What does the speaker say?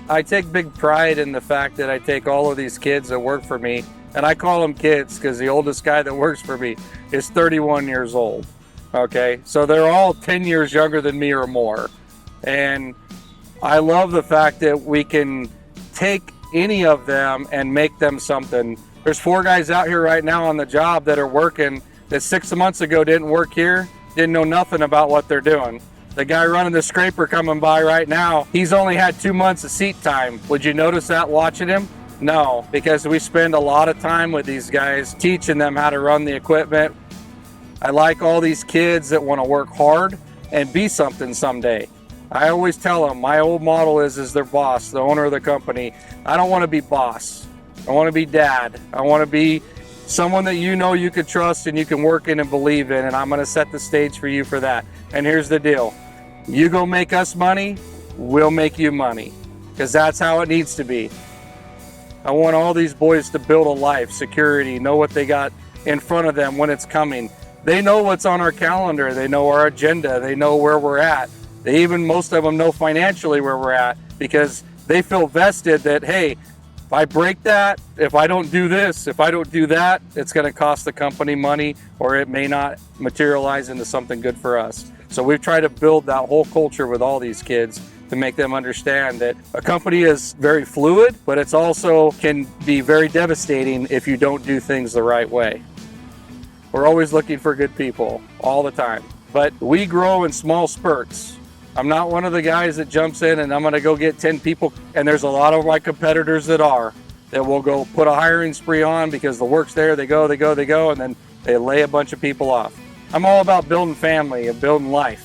I take big pride in the fact that I take all of these kids that work for me, and I call them kids because the oldest guy that works for me is 31 years old. Okay, so they're all 10 years younger than me or more. And I love the fact that we can take any of them and make them something. There's 4 guys out here right now on the job that are working that 6 months ago didn't work here, didn't know nothing about what they're doing. The guy running the scraper coming by right now, he's only had 2 months of seat time. Would you notice that watching him? No, because we spend a lot of time with these guys teaching them how to run the equipment. I like all these kids that want to work hard and be something someday. I always tell them my old model is their boss, the owner of the company. I don't want to be boss. I want to be dad. I want to be someone that you know you can trust and you can work in and believe in, and I'm going to set the stage for you for that. And here's the deal. You go make us money, we'll make you money, because that's how it needs to be. I want all these boys to build a life, security, know what they got in front of them when it's coming. They know what's on our calendar. They know our agenda. They know where we're at. They even, most of them know financially where we're at, because they feel vested that, hey, if I break that, if I don't do this, if I don't do that, it's going to cost the company money, or it may not materialize into something good for us. So we've tried to build that whole culture with all these kids to make them understand that a company is very fluid, but it's also can be very devastating if you don't do things the right way. We're always looking for good people all the time, but we grow in small spurts. I'm not one of the guys that jumps in and I'm going to go get 10 people. And there's a lot of my competitors that will go put a hiring spree on because the work's there. They go, and then they lay a bunch of people off. I'm all about building family and building life.